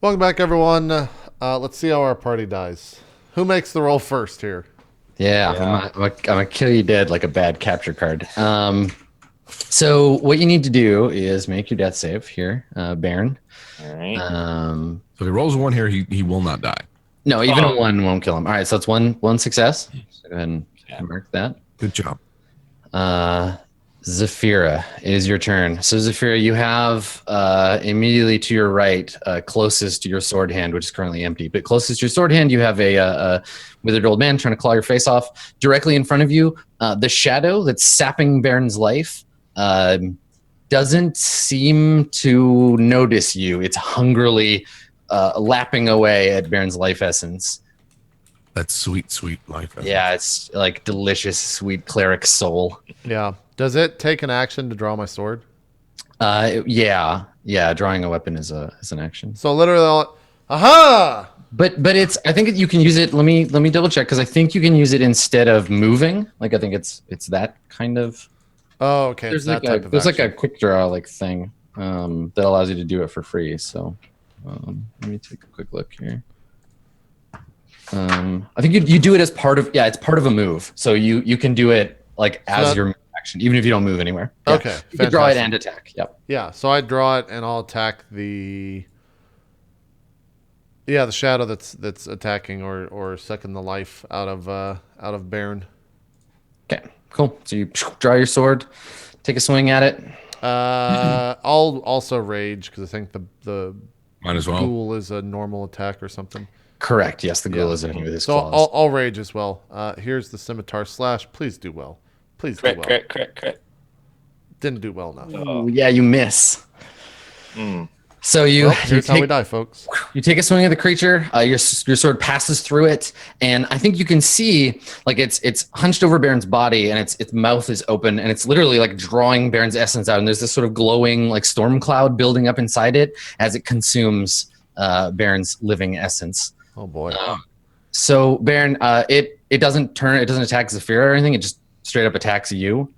Welcome back, everyone. Let's see how our party dies. Who makes the roll first here? Yeah. I'm gonna kill you dead like a bad capture card. So what you need to do is make your death save here, Baron. All right. So if he rolls a 1 here, he will not die. No, even a 1 won't kill him. All right, so it's one success. So go ahead and mark that. Good job. Zafira, it is your turn. So Zafira, you have immediately to your right, closest to your sword hand, which is currently empty, but closest to your sword hand, you have a withered old man trying to claw your face off. Directly in front of you, the shadow that's sapping Baron's life doesn't seem to notice you. It's hungrily lapping away at Baron's life essence. That sweet, sweet life essence. Yeah, it's like delicious, sweet cleric soul. Yeah. Does it take an action to draw my sword? Yeah. Drawing a weapon is an action. So literally, aha! But it's, I think you can use it. Let me double check, because I think you can use it instead of moving. Like I think it's that kind of. Oh, okay. There's like a quick draw like thing that allows you to do it for free. So let me take a quick look here. I think you do it as part of it's part of a move. So you can do it like as your action, even if you don't move anywhere. Yeah. Okay. You can draw it and attack. Yep. Yeah. So I draw it and I'll attack the shadow that's attacking or sucking the life out of Baron. Okay. Cool. So you draw your sword, take a swing at it. I'll also rage because I think the Might as well. ghoul is a normal attack or something. Correct. Yes, the ghoul is in with his So claws. I'll rage as well. Here's the scimitar slash. Please do well. Please do well. Crit. Didn't do well enough. Oh, yeah, you miss. So Here's how we die, folks. You take a swing at the creature. Your sword passes through it, and I think you can see like it's hunched over Baron's body, and its mouth is open, and it's literally like drawing Baron's essence out. And there's this sort of glowing like storm cloud building up inside it as it consumes Baron's living essence. Oh boy. So Baron, it doesn't attack Zafira or anything. It just straight up attacks you.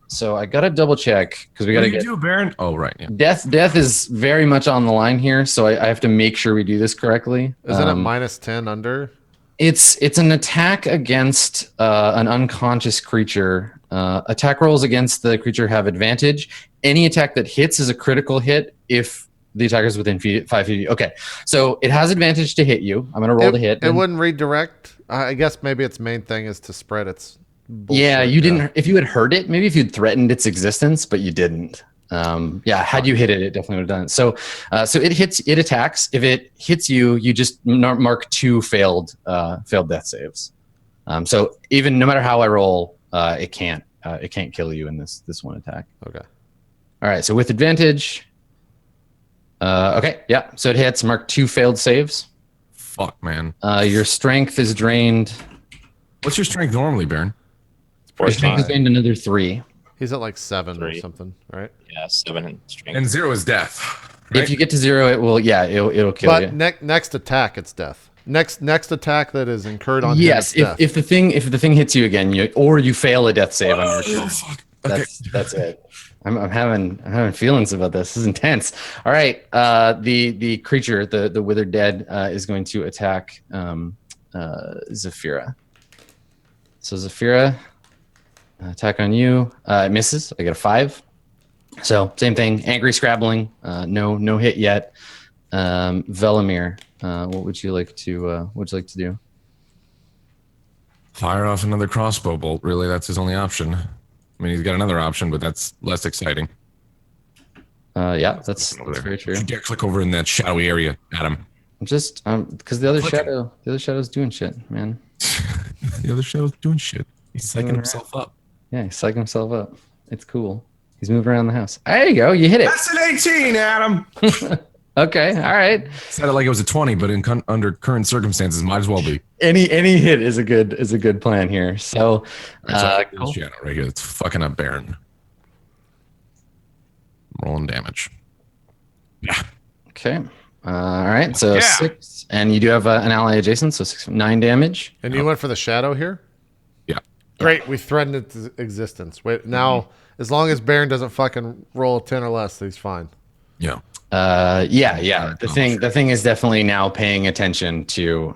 So I gotta double check because we gotta What do you do, Baron? Oh, right. Yeah. Death is very much on the line here, so I have to make sure we do this correctly. Isn't it minus 10 under? It's an attack against an unconscious creature. Attack rolls against the creature have advantage. Any attack that hits is a critical hit if the attacker is within 5 feet. Okay, so it has advantage to hit you. I'm gonna roll to hit. It wouldn't redirect. I guess maybe its main thing is to spread its bullshit. Yeah, you didn't. If you had heard it, maybe if you'd threatened its existence, but you didn't. Had you hit it, it definitely would have done it. So it attacks. If it hits you, you just mark 2 failed death saves. So even no matter how I roll, it can't kill you in this one attack. Okay. All right. So with advantage. Okay. Yeah. So it hits. Mark 2 failed saves. Fuck, man. Your strength is drained. What's your strength normally, Baron? Your strength is drained another 3. He's at like 7 or 3. something, right? Yeah, 7 in strength. And 0 is death. Right? If you get to 0, it will. Yeah, it'll kill you. But next attack, it's death. Next attack that is incurred on him, yes, it's death. if the thing hits you again, you fail a death save on your turn. Fuck. Okay. That's it. I'm having feelings about this. This is intense. All right, the creature, the withered dead, is going to attack Zafira. So Zafira, attack on you. It misses. I get a 5. So same thing. Angry scrabbling. No hit yet. Velimir, what would you like to do? Fire off another crossbow bolt. Really, that's his only option. I mean, he's got another option, but that's less exciting. Yeah, that's very true. You dare click over in that shadowy area, Adam. Just because the other shadow's doing shit, man. The other shadow's doing shit. He's psyching himself up. Yeah, he's psyching himself up. It's cool. He's moving around the house. There you go. You hit it. That's an 18, Adam. Okay. All right. Said it like it was a 20, but under current circumstances, might as well be. Any hit is a good plan here. So, cool. Shadow right here. It's fucking up Baron. Rolling damage. Yeah. Okay. All right. So 6, and you do have an ally adjacent, so 9 damage. And you went for the shadow here? Yeah. Great. We threatened its existence. Wait, now, as long as Baron doesn't fucking roll a 10 or less, he's fine. Yeah. Yeah. The thing is definitely now paying attention to.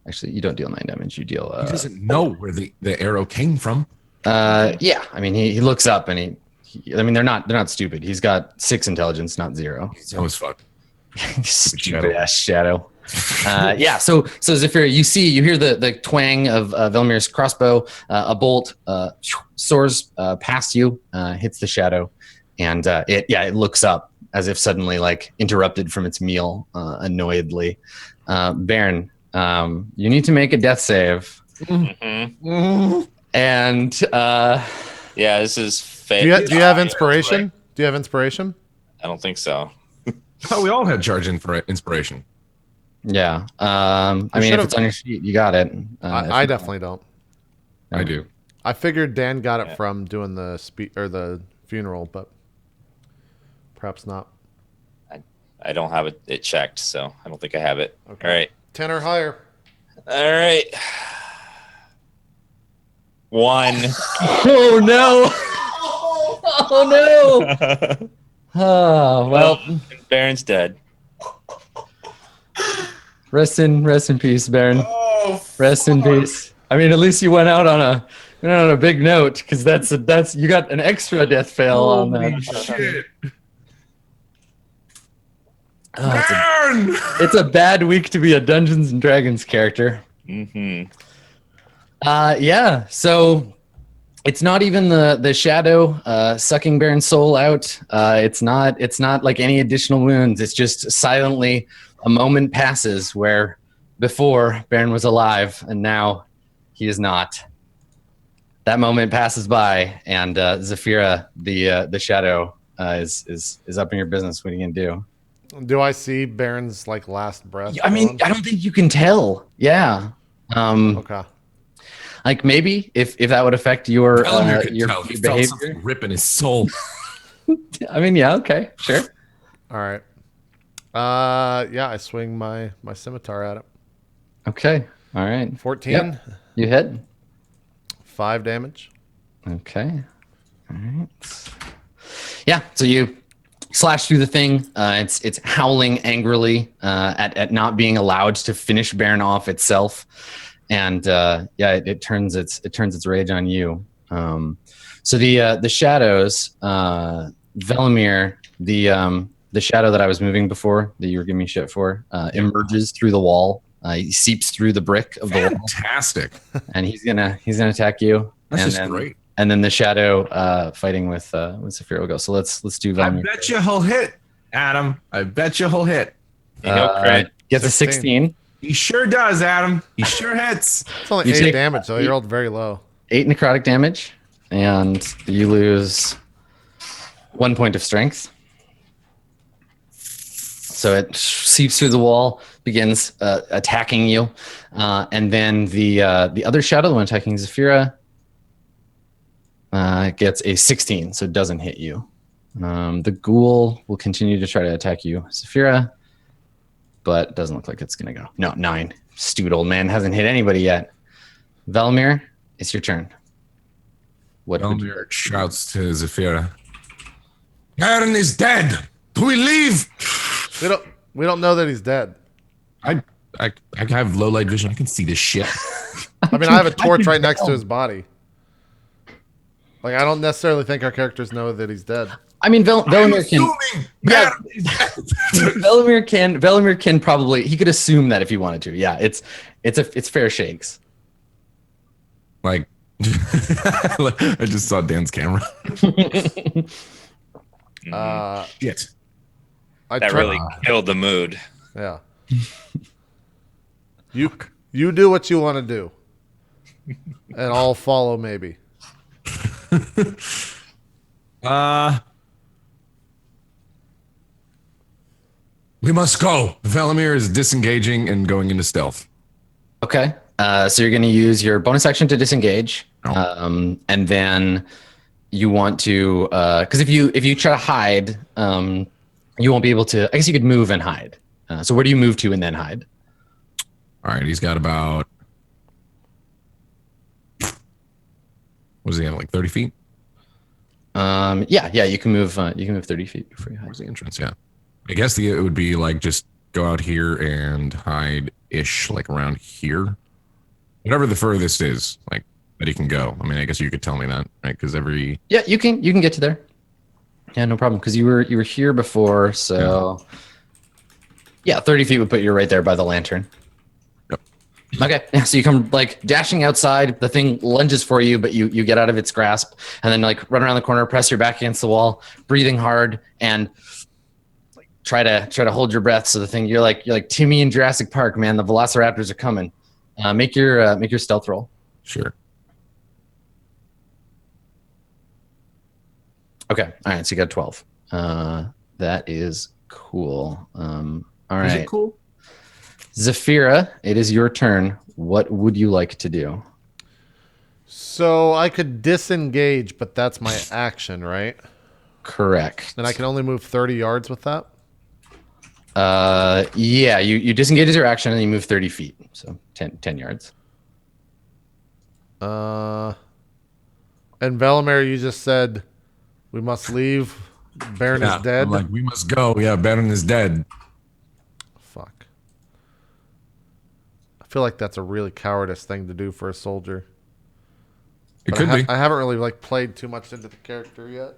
Actually, you don't deal 9 damage. You deal. He doesn't know where the arrow came from. Yeah. I mean, he looks up and I mean, they're not stupid. He's got 6 intelligence, not 0. He's always fuck. Stupid ass shadow. Yeah. So Zafira, you hear the twang of Velmir's crossbow. A bolt soars past you, hits the shadow, and it looks up as if suddenly like interrupted from its meal, annoyedly. Baron, you need to make a death save. Mm-hmm. And Yeah, this is fake. Do you have inspiration? Do you have inspiration? I don't think so. Oh, we all had charge inspiration. yeah, I mean, if should've- it's on your sheet, you got it. I definitely don't. I do. I figured Dan got it from doing the the funeral, but perhaps not. I don't have it checked, so I don't think I have it. Okay. All right. 10 or higher. All right. 1. Oh no! Oh no! Oh well. Baron's dead. Rest in peace, Baron. Rest in peace. I mean, at least you went out on a big note, because that's you got an extra death fail on that. Shit. Oh, it's a bad week to be a Dungeons and Dragons character. Mm-hmm. Yeah. So it's not even the shadow sucking Baron's soul out. It's not like any additional wounds. It's just silently a moment passes where before Baron was alive and now he is not. That moment passes by, and Zafira, the shadow, is up in your business. What are you gonna do? Do I see Baron's like last breath? I mean, I don't think you can tell. Yeah. Okay. Like maybe if that would affect your He felt behavior. something rip in his soul. I mean, yeah, okay, sure. All right. Yeah, I swing my scimitar at it. Okay, all right. 14. Yep. You hit. 5 damage. Okay. All right. Yeah. So you slash through the thing. It's howling angrily at not being allowed to finish Baron off itself, and it turns its rage on you. So the shadows, Velimir, the shadow that I was moving before that you were giving me shit for, emerges through the wall. He seeps through the brick of the wall, Fantastic. and he's gonna attack you. That's and just then, great. And then the shadow fighting with Zafira will go. So let's do I Velimir. bet you he'll hit, Adam. I bet you he'll hit. Gets a 16. 16. He sure does, Adam. He sure hits. It's only You 8 take- damage, so you rolled very low. 8 necrotic damage, and you lose 1 point of strength. So it seeps through the wall, begins attacking you, and then the other shadow, the one attacking Zafira, gets a 16, so it doesn't hit you. The ghoul will continue to try to attack you, Zafira, but it doesn't look like it's gonna go. No, 9. Stupid old man hasn't hit anybody yet. Velimir, it's your turn. What would you? Elmir shouts to Zafira. Aaron is dead. Do we leave? We don't know that he's dead. I have low light vision. I can see this shit. I mean, I have a torch can right next to tell. his body. Like, I don't necessarily think our characters know that he's dead. I mean, Velimir can. Assuming Yeah. Aaron is dead. Velimir can probably. He could assume that if he wanted to. Yeah, it's fair shakes. Like, I just saw Dan's camera. Shit. That really killed the mood. Yeah. You do what you want to do, and I'll follow maybe. We must go. Velimir is disengaging and going into stealth. Okay. So you're going to use your bonus action to disengage, Oh. and then you want to because if you try to hide, you won't be able to. I guess you could move and hide. So where do you move to and then hide? All right, he's got about. What does he have? Like 30 feet? Yeah, you can move. You can move 30 feet before you hide. Where's the entrance? Yeah. I guess it would be like just go out here and hide-ish, like around here. Whatever the furthest is, like that he can go. I mean, I guess you could tell me that, right? Because every Yeah, you can get to there. Yeah, no problem. Because you were here before, so yeah, 30 feet would put you right there by the lantern. Yep. Okay, so you come like dashing outside. The thing lunges for you, but you get out of its grasp, and then like run around the corner, press your back against the wall, breathing hard, and try to hold your breath. So the thing you're like Timmy in Jurassic Park, man. The Velociraptors are coming. Make your stealth roll. sure. Okay. All right. So you got 12. That is cool. All right. Is it cool? Zafira, it is your turn. What would you like to do? So I could disengage, but that's my action, right? Correct. And I can only move 30 yards with that? Yeah, you disengage as your action and you move 30 feet. So 10 yards. And Velimir, you just said we must leave. Baron is dead. I'm like, we must go. Yeah, Baron is dead. Fuck. I feel like that's a really cowardice thing to do for a soldier. It But could be. I haven't really like played too much into the character yet.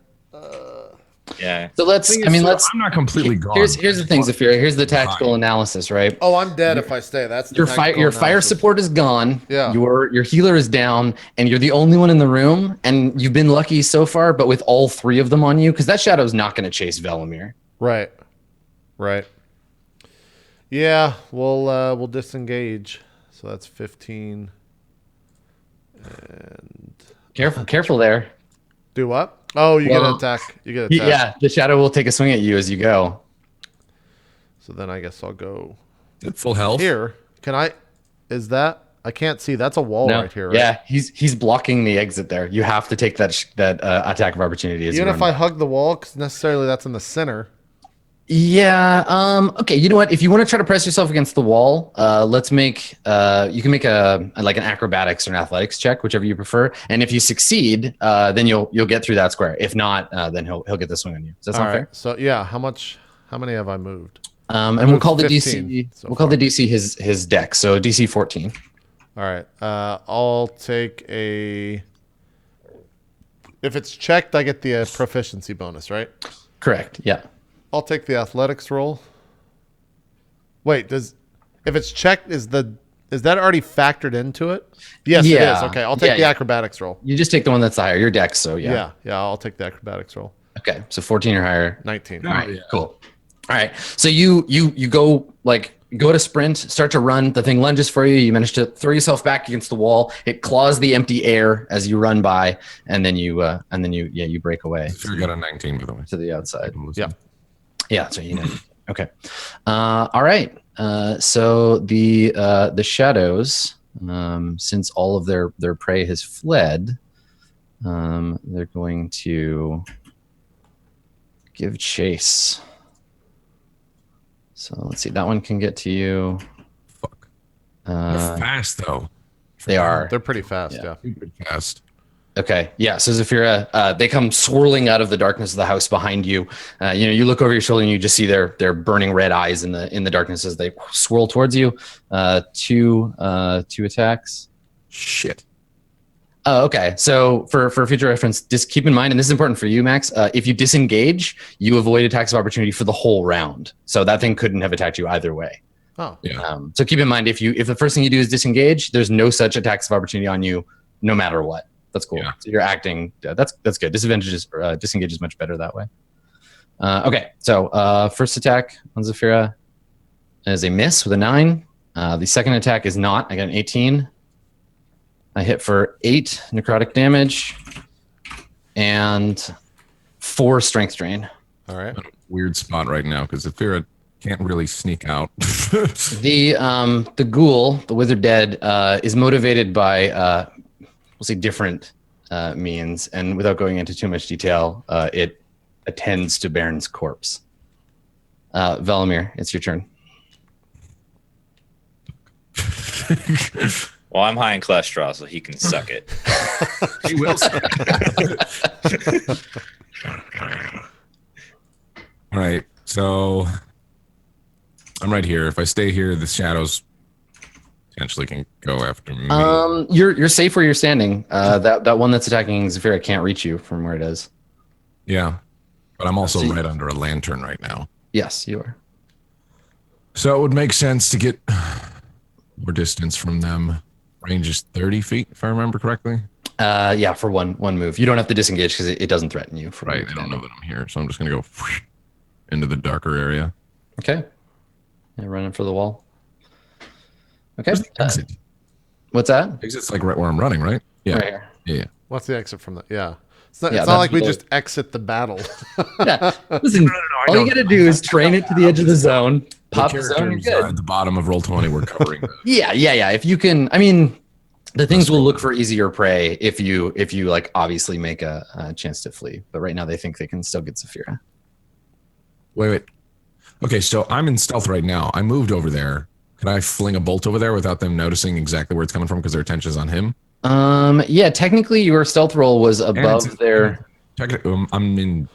Yeah. So let's. I mean, let's. I'm not completely gone. Here's the thing, Zafira. Here's the tactical analysis, right? Oh, I'm dead if I stay. That's the Your tactical fire analysis. support is gone. Yeah. Your healer is down, and you're the only one in the room. And you've been lucky so far, but with all three of them on you, because that shadow's not going to chase Velimir. Right. Yeah, we'll disengage. So that's 15. And Careful there. do what? Oh, you get Well, an attack. You get an attack. Yeah, the shadow will take a swing at you as you go. So then I guess I'll go At full health. here. Can I? Is that? I can't see. That's a wall right here. Right? Yeah, he's blocking the exit there. You have to take that attack of opportunity. As Even you if run I by. hug the wall, because necessarily that's in the center. Yeah. Okay. You know what? If you want to try to press yourself against the wall, let's make. You can make an acrobatics or an athletics check, whichever you prefer. And if you succeed, then you'll get through that square. If not, then he'll get the swing on you. Does that sound All fair? right. So yeah, how many have I moved? And we'll call the 15 DC. so We'll call the far. DC his deck. So DC 14. All right. I'll take a. If it's checked, I get the proficiency bonus, right? Correct. Yeah. I'll take the athletics roll. Wait, if it's checked, is that already factored into it? Yes, it Yeah. is. Okay, I'll take Yeah, the yeah. acrobatics roll. You just take the one that's higher. Your deck. So Yeah, I'll take the acrobatics roll. Okay. So 14 or higher. 19. All right, cool. All right, so you go to sprint, start to run. The thing lunges for you. You manage to throw yourself back against the wall. It claws the empty air as you run by, and then you break away Sure, got a 19 by the way. to the outside. Yeah. Yeah, so you know. Okay. All right. So the shadows, since all of their prey has fled, they're going to give chase. So let's see. That one can get to you. Fuck. They're fast though. They are. They're pretty fast, Yeah. yeah. Stupid fast. Okay. Yeah. So Zafira, they come swirling out of the darkness of the house behind you. You look over your shoulder and you just see their burning red eyes in the darkness as they swirl towards you. Two attacks. Shit. Oh, okay. So for future reference, just keep in mind, and this is important for you, Max. If you disengage, you avoid attacks of opportunity for the whole round. So that thing couldn't have attacked you either way. Oh, Yeah. So keep in mind, if the first thing you do is disengage, there's no such attacks of opportunity on you, no matter what. That's cool. Yeah. So you're acting. That's good. Disengage is much better that way. Okay. So first attack on Zafira is a miss with a 9. The second attack is not. I got an 18. I hit for 8 necrotic damage and 4 strength drain. all right. Weird spot right now because Zafira can't really sneak out. The ghoul, the wizard dead, is motivated by we'll say different means, and without going into too much detail, it attends to Baron's corpse. Velimir, it's your turn. Well, I'm high in cholesterol, so he can suck it. He will. All right. So I'm right here. If I stay here, the shadows potentially can go after me. You're safe where you're standing. That one that's attacking Zafira can't reach you from where it is. Yeah, but I'm also So- right under a lantern right now. Yes, you are. So it would make sense to get more distance from them. Range is 30 feet, if I remember correctly. Yeah, for one move. You don't have to disengage because it doesn't threaten you. From where Right, you're they don't know standing. that I'm here, so I'm just gonna go into the darker area. Okay. Yeah, running for the wall. Okay. Where's the exit? What's that? Exit's like right where I'm running, right? Yeah. Right here. Yeah. What's the exit from that? Yeah. It's not, Yeah, it's not that's like we the- just exit the battle. Yeah. Listen, all you gotta do is train it to the edge of the zone, pop the The zone, you're characters good. at the bottom of Roll20 we're covering. Yeah. If you can, I mean, the things will look for easier prey if you like obviously make a chance to flee. But right now they think they can still get Zafira. Wait. Okay, so I'm in stealth right now. I moved over there. Can I fling a bolt over there without them noticing exactly where it's coming from because their attention's on him? Yeah, technically your stealth roll was above their. I'm in.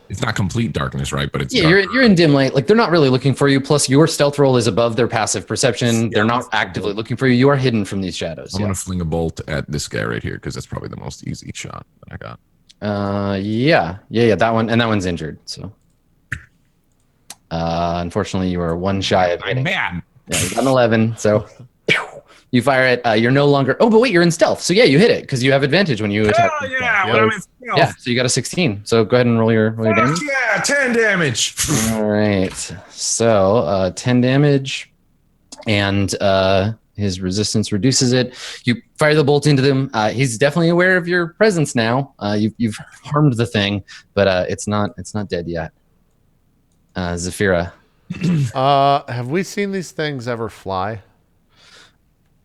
It's not complete darkness, right? But it's Yeah, dark. you're in dim light. Like they're not really looking for you. Plus, your stealth roll is above their passive perception. They're not actively looking for you. You are hidden from these shadows. I'm gonna fling a bolt at this guy right here because that's probably the most easy shot that I got. Yeah. That one, and that one's injured. So, unfortunately, you are one shy of I'm hitting. mad. Yeah, you got an 11. So, you fire it. You're no longer. Oh, but wait, you're in stealth. So yeah, you hit it because you have advantage when you attack. Oh yeah, Yeah. when I'm in stealth. Yeah. So you got a 16. So go ahead and roll your damage. Yeah, 10 damage. All right. So 10 damage, and his resistance reduces it. You fire the bolt into them. He's definitely aware of your presence now. You've harmed the thing, but it's not dead yet. Zafira. Have we seen these things ever fly?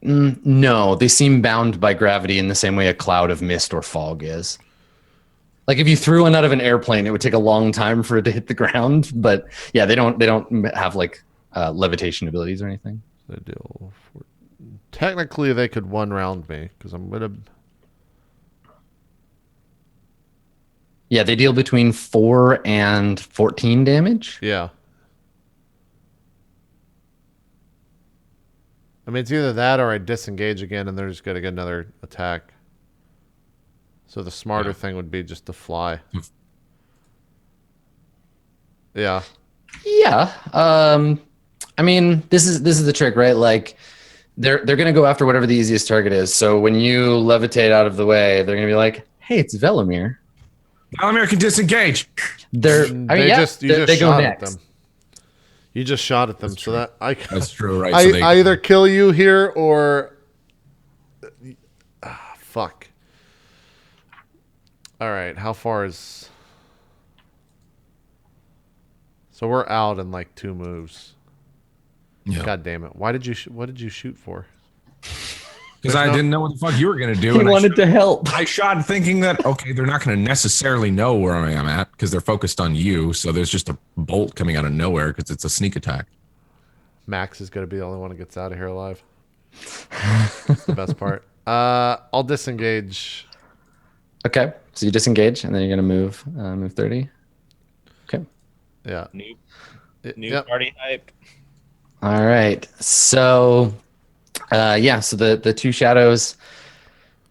No, they seem bound by gravity in the same way a cloud of mist or fog is. Like if you threw one out of an airplane, it would take a long time for it to hit the ground. But yeah, they don't have like levitation abilities or anything. They deal. Technically, they could one round me because I'm gonna. Yeah, they deal between 4 and 14 damage. Yeah. I mean, it's either that or I disengage again and they're just going to get another attack. So the smarter thing would be just to fly. Yeah. Yeah. I mean, this is the trick, right? Like they're going to go after whatever the easiest target is. So when you levitate out of the way, they're going to be like, "Hey, it's Velimir." Velimir can disengage. They're They just they go shot next. at them. You just shot at them, so that That's true, right? I, So I either kill you here or fuck. All right, how far is? So we're out in like 2 moves. yeah. God damn it! Why did you? What did you shoot for? Because I didn't know what the fuck you were gonna do. He and wanted to help. I shot thinking that okay, they're not going to necessarily know where I am at because they're focused on you. So there's just a bolt coming out of nowhere because it's a sneak attack. Max is gonna be the only one that gets out of here alive. That's the best part. I'll disengage. Okay, so you disengage, and then you're gonna move 30. Okay. Yeah. New Yep. party hype. All right. So, so the 2 shadows.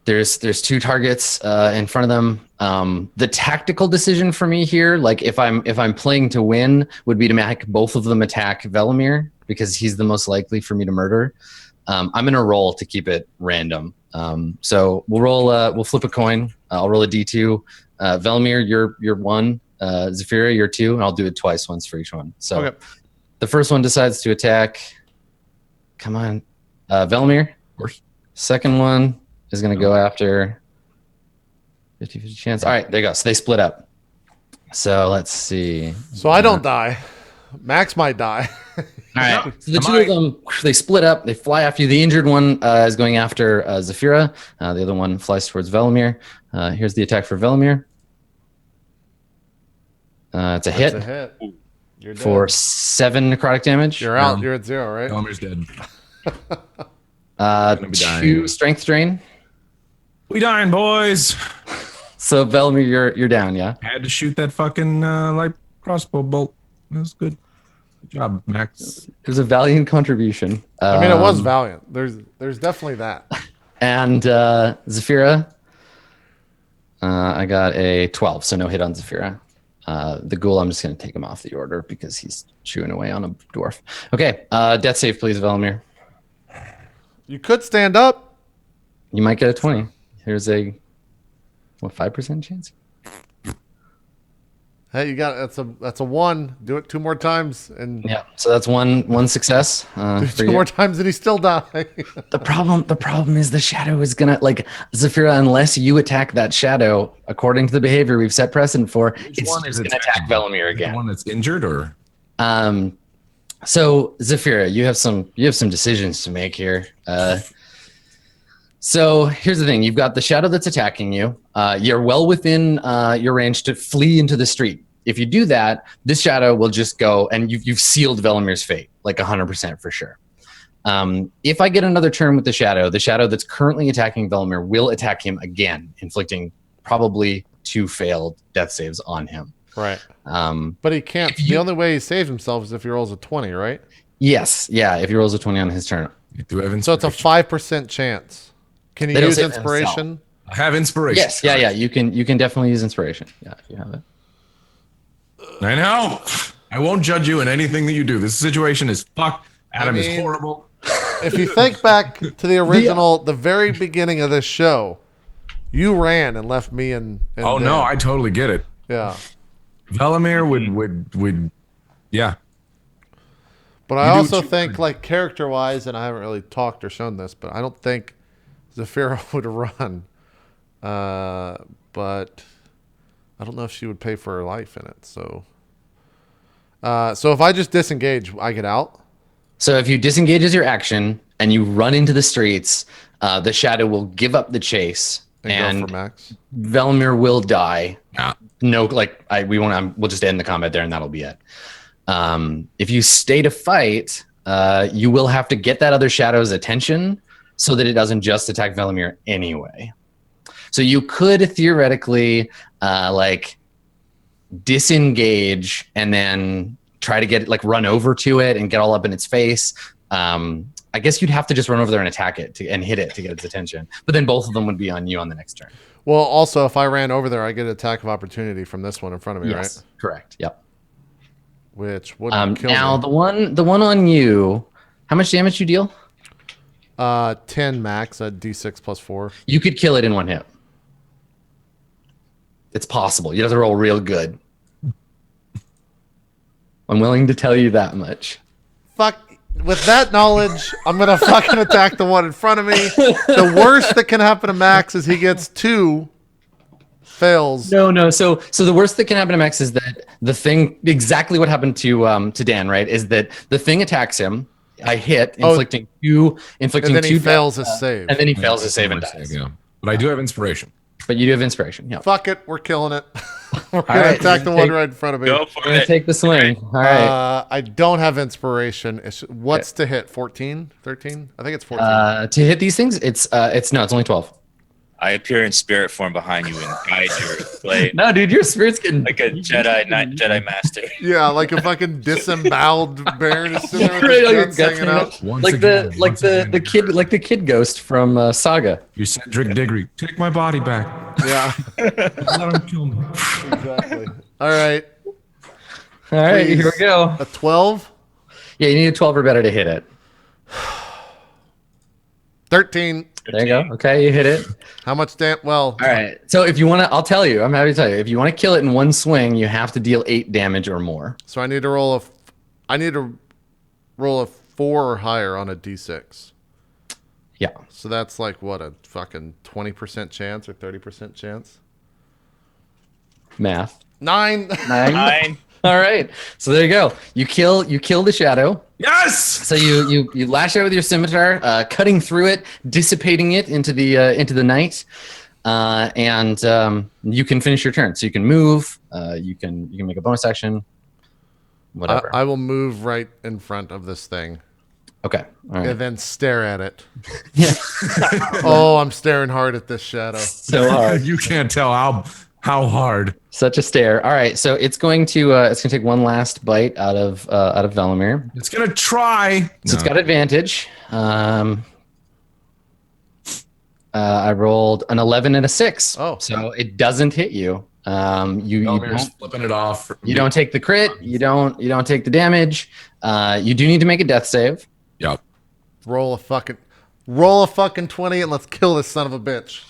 There's 2 targets in front of them. The tactical decision for me here, like if I'm playing to win, would be to make both of them attack Velimir because he's the most likely for me to murder. I'm gonna roll to keep it random. So we'll roll. We'll flip a coin. I'll roll a d2. Velimir, you're 1. Zafira, you're 2, and I'll do it twice, once for each one. So Okay. the first one decides to attack. Come on, Velimir. Of course. Second one is going to go after 50-50 chance. All right, there you go. So they split up. So let's see. So I don't die. Max might die. All right. So the Am 2 of them, they split up. They fly after you. The injured one is going after Zafira. The other one flies towards Velimir. Here's the attack for Velimir. It's a hit It's a hit. You're dead. for 7 necrotic damage. You're out. You're at 0, right? Velimir's dead. be 2 dying. strength drain. We dying, boys. So Velimir, you're down. Yeah. Had to shoot that fucking light crossbow bolt. That was good. Good job, Max. It was a valiant contribution. I mean, it was valiant. There's definitely that. And Zafira, I got a 12, so no hit on Zafira. The ghoul, I'm just going to take him off the order because he's chewing away on a dwarf. Okay, death save, please, Velimir. You could stand up. You might get a 20. Here's a, 5% chance? Hey, you got that's a 1. Do it 2 more times, and Yeah, so that's one success. For 2 you. more times, and he still die. The problem is the shadow is gonna Zafira, unless you attack that shadow according to the behavior we've set precedent for, it's one is gonna attack Velimir again. The one that's injured, or So Zafira, you have some decisions to make here. So here's the thing: you've got the shadow that's attacking you. You're well within your range to flee into the street. If you do that, this shadow will just go, and you've sealed Velimir's fate, like 100% for sure. If I get another turn with the shadow that's currently attacking Velimir will attack him again, inflicting probably 2 failed death saves on him. Right. But he can't. The only way he saves himself is if he rolls a 20, right? Yes. Yeah. If he rolls a 20 on his turn. you do have So it's a inspiration. 5% chance. Can he They don't use save inspiration? I have inspiration. Yes. Yeah. Yeah. You can definitely use inspiration. Yeah. If you have it. I know. I won't judge you in anything that you do. This situation is fucked. Adam is mean- horrible. If you think back to the original, the very beginning of this show, you ran and left me and Oh Dan. no, I totally get it. Yeah. Velimir would yeah. But I You do also what you think, would. like, character-wise, and I haven't really talked or shown this, but I don't think Zafira would run. But I don't know if she would pay for her life in it. So if I just disengage, I get out. So if you disengage as your action and you run into the streets, the shadow will give up the chase And go and for max. Velimir will die. Yeah. No, we'll just end the combat there and that'll be it. If you stay to fight, you will have to get that other shadow's attention so that it doesn't just attack Velimir anyway. So you could theoretically disengage and then try to get it, run over to it and get all up in its face. I guess you'd have to just run over there and attack it and hit it to get its attention. But then both of them would be on you on the next turn. Well, also, if I ran over there, I get an attack of opportunity from this one in front of me, Yes, right? correct. Yep. Which wouldn't kill Now me. the one on you, how much damage you deal? 10 max at D6 plus 4. You could kill it in one hit. It's possible. You have to roll real good. I'm willing to tell you that much. Fuck. With that knowledge, I'm going to fucking attack the one in front of me. The worst that can happen to Max is he gets 2 fails. No. So the worst that can happen to Max is that the thing, exactly what happened to Dan, right? Is that the thing attacks him. I hit, inflicting two And then he 2 fails death, his save. and then he fails his save and dies. Yeah. But I do have inspiration. But you do have inspiration. Yeah. Fuck it. We're killing it. We're going right, to attack the one take- right in front of me. Go for We're gonna it. take the swing. All right. I don't have inspiration. What's to hit? 14? 13? I think it's 14. To hit these things, it's only 12. I appear in spirit form behind you and guide your blade No, dude, your spirit's getting like a Jedi master. Yeah, like a fucking disemboweled bear just sitting there with Right, like his guts your guts hanging hanging out. Once like again, the once again, kid ghost from Saga. You Cedric Diggory. Take my body back. Yeah, Let him kill me. exactly. All right. All right, Please. here we go. A 12? Yeah, you need a 12 or better to hit it. 13. There you go. Okay, you hit it. How much damage? Well, All right. So if you want to, I'll tell you. I'm happy to tell you. If you want to kill it in one swing, you have to deal 8 damage or more. so I need to roll a 4 or higher on a d6. Yeah. So that's like what, a fucking 20% chance or 30% chance? Math. 9. 9. 9. All right. So there you go. You kill the shadow. Yes. So you lash out with your scimitar, cutting through it, dissipating it into the night, and you can finish your turn. So you can move. You can make a bonus action. Whatever. I will move right in front of this thing Okay. All right. and then stare at it. Yeah. Oh, I'm staring hard at this shadow. So hard. You can't tell How hard? Such a stare. All right, so it's going to take one last bite out of Velimir. It's gonna try. So it's got advantage. I rolled an 11 and a 6. Oh. So it doesn't hit you. You Velimir's don't, flipping it off. you don't take the crit. You don't take the damage. You do need to make a death save. Yep. Roll a fucking 20 and let's kill this son of a bitch.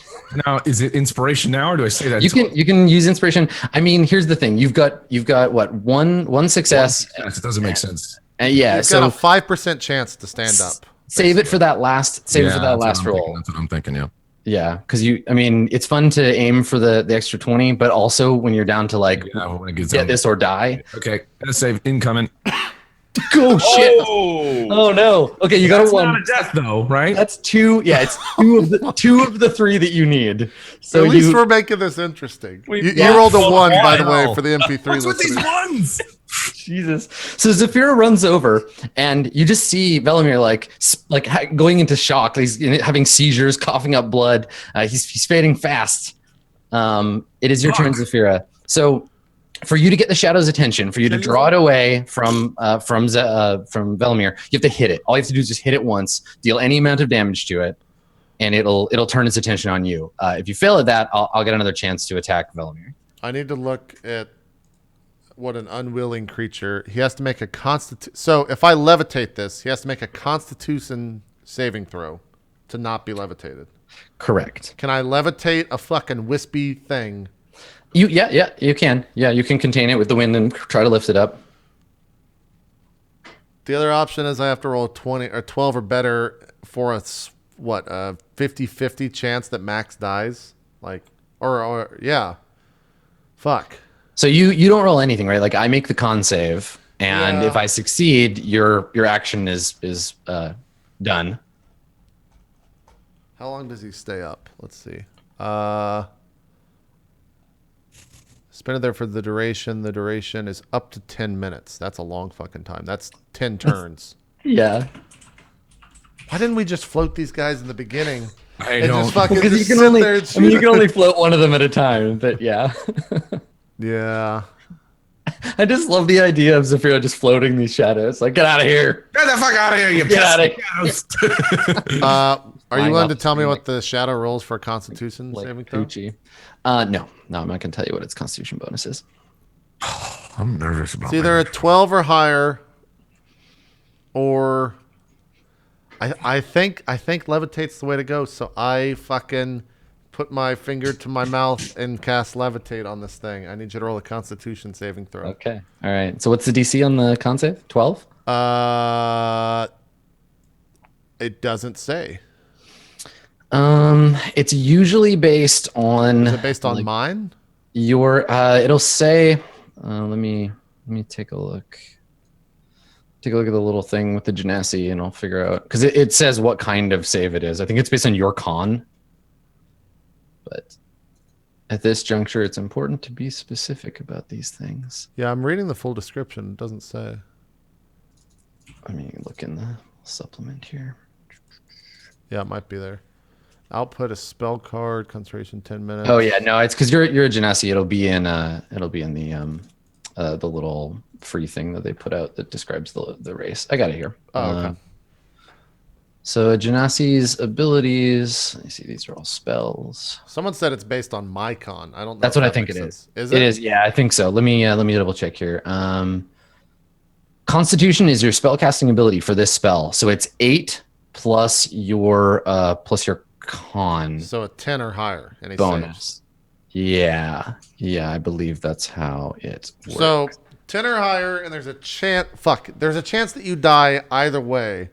Now, is it inspiration now, or do I say that? You can use inspiration. I mean, here's the thing. You've got what one success. It doesn't make sense. You've got a 5% chance to stand up. Save it for that last. Save it for that that's last what I'm roll. thinking. That's what I'm thinking. Yeah. Yeah, because it's fun to aim for the extra 20, but also when you're down to like When it gets get down. this or die. Okay. Death save incoming. Oh shit! Oh no! Okay, you got That's a 1. not a death though, right? That's 2. Yeah, it's 2 of the 3 that you need. So At least we're making this interesting. You rolled a 1, by the way, for the MP3 What's with these listeners. ones? Jesus. So Zafira runs over, and you just see Velimir going into shock. He's having seizures, coughing up blood. He's fading fast. It is your turn, Zafira. So, for you to get the shadow's attention, for you to draw it away from Velimir, you have to hit it. All you have to do is just hit it once, deal any amount of damage to it, and it'll turn its attention on you. If you fail at that, I'll get another chance to attack Velimir. I need to look at what an unwilling creature. He has to make a So if I levitate this, he has to make a Constitution saving throw to not be levitated. Correct. Can I levitate a fucking wispy thing? You can. Yeah, you can contain it with the wind and try to lift it up. The other option is I have to roll 20 or 12 or better for a 50-50 chance that Max dies. Fuck. So you don't roll anything, right? Like I make the con save, and if I succeed, your action is done. How long does he stay up? Let's see. Spend it there for the duration. The duration is up to 10 minutes. That's a long fucking time. That's 10 turns. Yeah. Why didn't we just float these guys in the beginning? I And don't. just fucking Because you just can sit only, there and I mean, you shoot. can only float one of them at a time. But yeah, Yeah. I just love the idea of Zafira just floating these shadows. Like, get out of here! Get the fuck out of here, you Get out of here. Are you Flying willing off to the tell me screen what the shadow rolls for Constitution like saving throw? Gucci. No, I'm not gonna tell you what its Constitution bonus is. I'm nervous about It's either a 12 or higher, or I think levitate's the way to go. So I fucking put my finger to my mouth and cast levitate on this thing. I need you to roll a Constitution saving throw. Okay. All right. So what's the DC on the con save? 12. It doesn't say. It's usually based on. Is it based on mine? Your it'll say let me take a look. Take a look at the little thing with the genasi and I'll figure out because it says what kind of save it is. I think it's based on your con. But at this juncture, it's important to be specific about these things. Yeah, I'm reading the full description. It doesn't say. I mean, look in the supplement here. Yeah, it might be there. Output a spell card, concentration 10 minutes. Oh yeah, no, it's because you're a genasi. It'll be in the little free thing that they put out that describes the race. I got it here. Oh, okay. So a genasi's abilities. Let me see. These are all spells. Someone said it's based on my con. I don't know. That's if what I that think makes it sense. is. Is it? It is. Yeah, I think so. Let me double check here. Constitution is your spellcasting ability for this spell. So it's 8 plus your con So a 10 or higher. Any bonus. saves. Yeah, I believe that's how it works. So 10 or higher, and there's a chance. There's a chance that you die either way.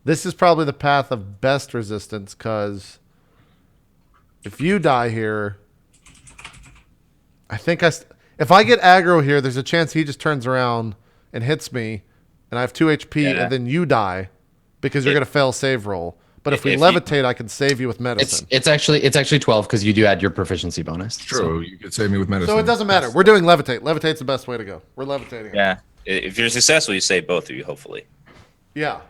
This is probably the path of best resistance because if you die here, I think if I get aggro here, there's a chance he just turns around and hits me, and I have 2 HP, and then you die because you're going to fail save roll. But if we levitate, I can save you with medicine. It's actually 12 because you do add your proficiency bonus. True, you could save me with medicine. So it doesn't matter. We're doing levitate. Levitate's the best way to go. We're levitating. Yeah. If you're successful, you save both of you, hopefully. Yeah.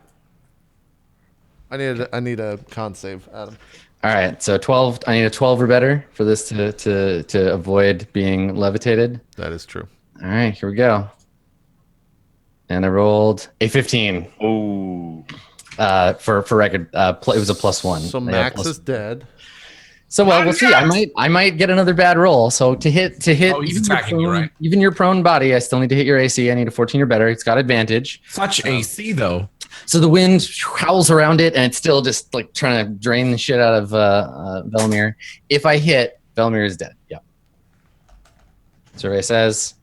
I need a con save, Adam. All right, so 12. I need a 12 or better for this to avoid being levitated. That is true. All right, here we go. And I rolled a 15. Ooh. For record, it was a +1. So They had Max plus- is dead. So well, we'll see. I might get another bad roll. So to hit Oh, he's even attacking you, right? even your prone body, I still need to hit your AC. I need a 14 or better. It's got advantage. Such AC though. So the wind howls around it, and it's still just like trying to drain the shit out of Velmir. If I hit, Velmir is dead. Yep. Survey says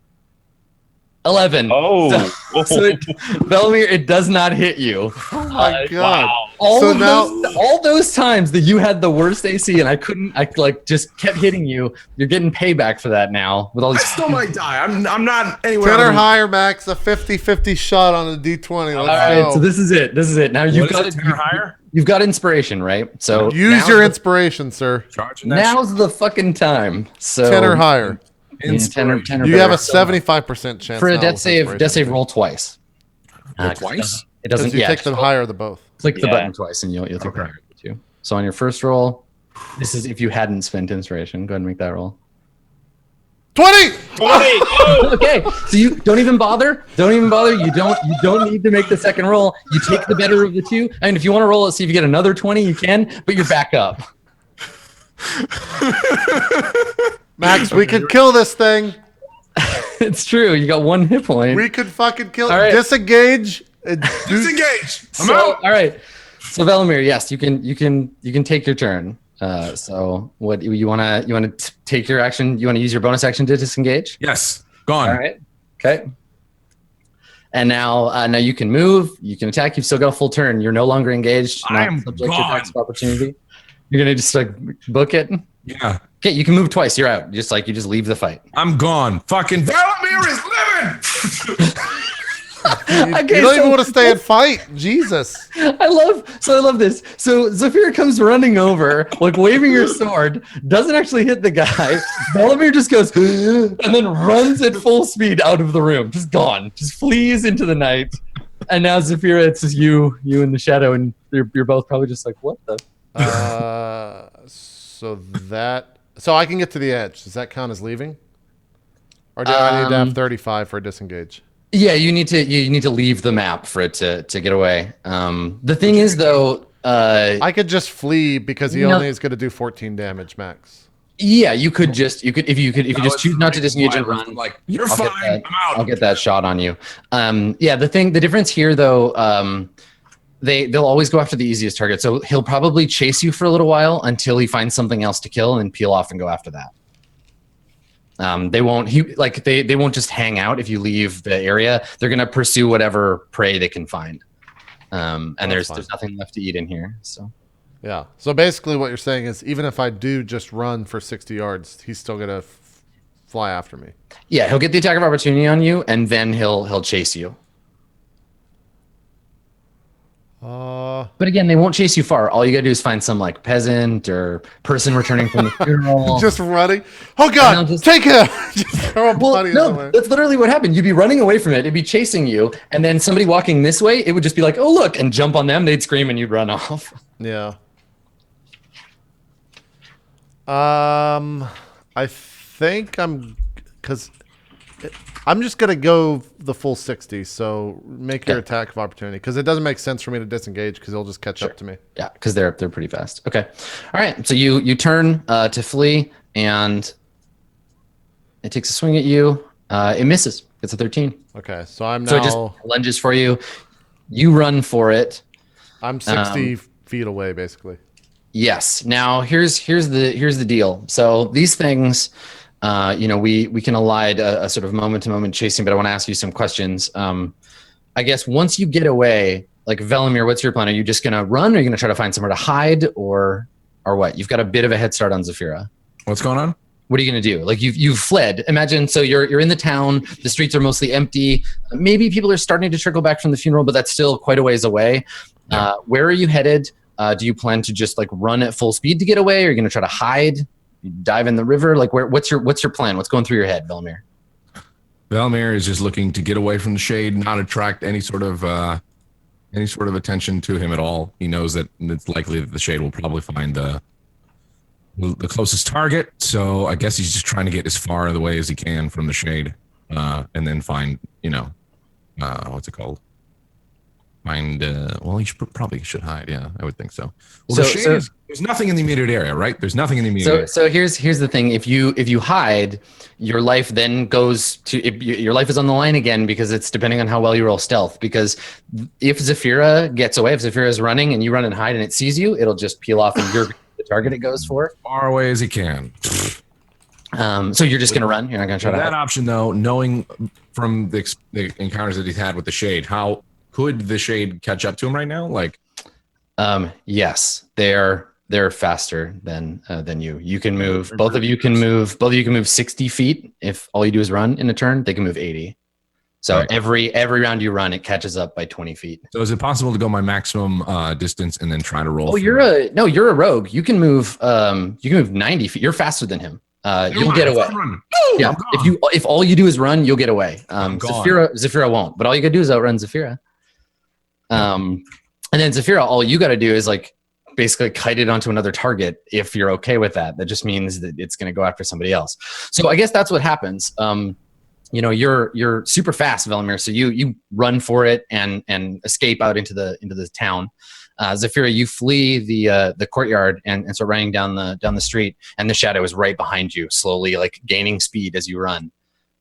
11. Oh. Velmir, it does not hit you. Oh my god. Wow. All those times that you had the worst AC and I like just kept hitting you, you're getting payback for that now with all I these. still might die. I'm not anywhere. 10 or other- higher, Max. A 50-50 shot on a D20. All Let's right, go. so this is it. This is it. Now you've What got is it, 10 or higher? You've got inspiration, right? So Use now's your the- inspiration, sir. Charging that Now's the fucking time. So 10 or higher. yeah, 10 or You have better. a 75% chance for a now death with save. inspiration. Death save roll twice. Roll 'Cause twice? It doesn't. Because you Yeah, take the just higher of the both. click the Yeah. button twice, and you'll take the Okay. higher too. So on your first roll, this is if you hadn't spent inspiration. Go ahead and make that roll. 20! 20. Oh. Okay, so you don't even bother. Don't even bother. You don't need to make the second roll. You take the better of the two. And if you want to roll it, see if you get another 20, you can. But you're back up. Max, we could kill this thing. It's true. You got 1 hit point. We could fucking kill All it. right. Disengage. And do- Disengage. I'm So, out. all right. So Velimir, yes, you can take your turn. So what you wanna take your action? You wanna use your bonus action to disengage? Yes. Gone. All right. Okay. And now you can move. You can attack. You've still got a full turn. You're no longer engaged. I not am subject to gone. attacks of opportunity. You're gonna just like book it. Yeah. Okay, you can move twice. You're out. You just leave the fight. I'm gone. Fucking Valamir is living. you Okay, don't so- even want to stay and fight. Jesus. I love this. So Zafira comes running over, like waving her sword, doesn't actually hit the guy. Velimir just goes and then runs at full speed out of the room, just gone, just flees into the night. And now Zafira, it's just you in the shadow, and you're both probably just like, what the? So I can get to the edge. Does that count as leaving? Or do I need to have 35 for a disengage? Yeah, you need to leave the map for it to get away. The thing is though, I could just flee because he No. only is going to do 14 damage max. yeah, you could if you just choose not to disengage and run. I'm like, you're I'll fine. get that. I'm out. I'll get that shot on you. Yeah, the difference here though, they'll always go after the easiest target. So he'll probably chase you for a little while until he finds something else to kill and peel off and go after that. They won't they won't just hang out if you leave the area. They're gonna pursue whatever prey they can find. And there's nothing left to eat in here. So Yeah. So basically what you're saying is even if I do just run for 60 yards, he's still going to fly after me. yeah, he'll get the attack of opportunity on you, and then he'll chase you. But again, they won't chase you far. All you gotta do is find some like peasant or person returning from the funeral. Just running. Oh God! No, just- Take him! Just throw a Well, body in the way. no, that's literally what happened. You'd be running away from it. It'd be chasing you, and then somebody walking this way, it would just be like, "Oh, look!" and jump on them. They'd scream, and you'd run off. Yeah. I think I'm just gonna go the full 60. So make your Okay. attack of opportunity because it doesn't make sense for me to disengage because he'll just catch up to me. Yeah, because they're pretty fast. Okay, all right. So you turn to flee, and it takes a swing at you. It misses. It's a 13. Okay, so I'm So it now just lunges for you. You run for it. I'm 60 feet away basically. Yes. Now here's the deal. So these things, we can elide a sort of moment to moment chasing, but I want to ask you some questions. I guess once you get away, like Velimir, what's your plan? Are you just gonna run? Or are you gonna try to find somewhere to hide, or what? You've got a bit of a head start on Zafira. What's going on? What are you gonna do? Like you've fled. Imagine so you're in the town. The streets are mostly empty. Maybe people are starting to trickle back from the funeral, but that's still quite a ways away. Where are you headed? Do you plan to just like run at full speed to get away? Or are you going to try to hide? You dive in the river? Like what's your plan? What's going through your head, Velimir? Velimir is just looking to get away from the shade, not attract any sort of attention to him at all. He knows that it's likely that the shade will probably find the the closest target. So I guess he's just trying to get as far of the way as he can from the shade, and then find, what's it called? Find. Well, he probably should hide. Yeah, I would think so. Well, the shade is. There's nothing in the immediate area, right? There's nothing in the immediate area. So here's the thing. If you hide, your life then goes to your life is on the line again, because it's depending on how well you roll stealth. Because if Zafira gets away, if Zafira is running and you run and hide and it sees you, it'll just peel off and you're the target it goes for. Far away as he can. So you're just gonna run. You're not gonna try to that hide. option, though. Knowing from the encounters that he's had with the shade, how could the shade catch up to him right now? Like, yes, they're faster than you. You can move. Both of you can move 60 feet. If all you do is run in a turn, they can move 80. So right. every round you run, it catches up by 20 feet. So is it possible to go my maximum distance and then try to roll? Oh, you're a rogue. You can move 90 feet. You're faster than him. You'll get away. Yeah. If all you do is run, you'll get away. Zafira won't. But all you gotta do is outrun Zafira. And then Zafira, all you gotta do is like basically kite it onto another target. If you're okay with that, that just means that it's gonna go after somebody else. So I guess that's what happens. You're super fast, Velimir. So you run for it and escape out into the town. Zafira, you flee the courtyard and start running down the street, and the shadow is right behind you, slowly like gaining speed as you run.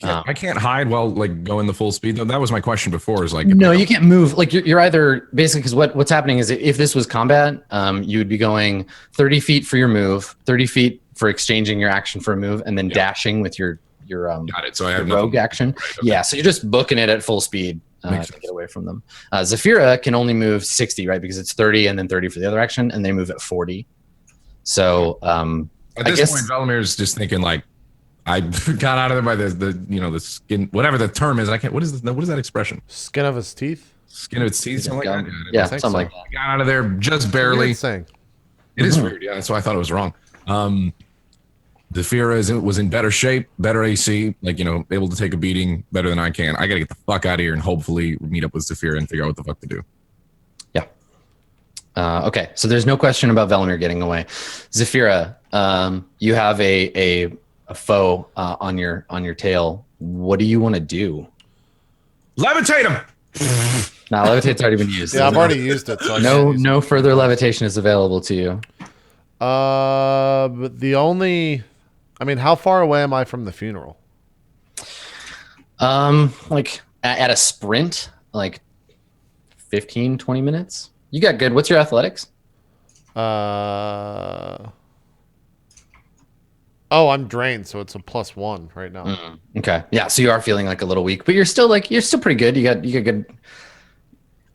I can't hide while like going the full speed though. That was my question before. Is like no, you can't move. Like you're either basically, because what's happening is if this was combat, you would be going 30 feet for your move, 30 feet for exchanging your action for a move, and then dashing with your got it. So I have rogue action. Right, okay. Yeah, so you're just booking it at full speed to get away from them. Zafira can only move 60, right? Because it's 30 and then 30 for the other action, and they move at 40. So at this point, Velimir's just thinking like, I got out of there by the skin, whatever the term is. I can't. What is that expression? Skin of his teeth. Skin of its teeth. Something like that. Yeah, something like that. Got out of there just barely. Saying. It is weird. Yeah, that's why I thought it was wrong. Zafira was in better shape, better AC, able to take a beating better than I can. I got to get the fuck out of here and hopefully meet up with Zafira and figure out what the fuck to do. Yeah. Okay, so there's no question about Velimir getting away. Zafira, you have a foe on your tail. What do you want to do? Levitate him. Nah, levitate's already been used. Yeah, I've already used it. So no further levitation is available to you. But how far away am I from the funeral? Like at a sprint, like 15, 20 minutes. You got good. What's your athletics? I'm drained, so it's a +1 right now. Okay. Yeah, so you are feeling like a little weak, but you're still pretty good. You got good.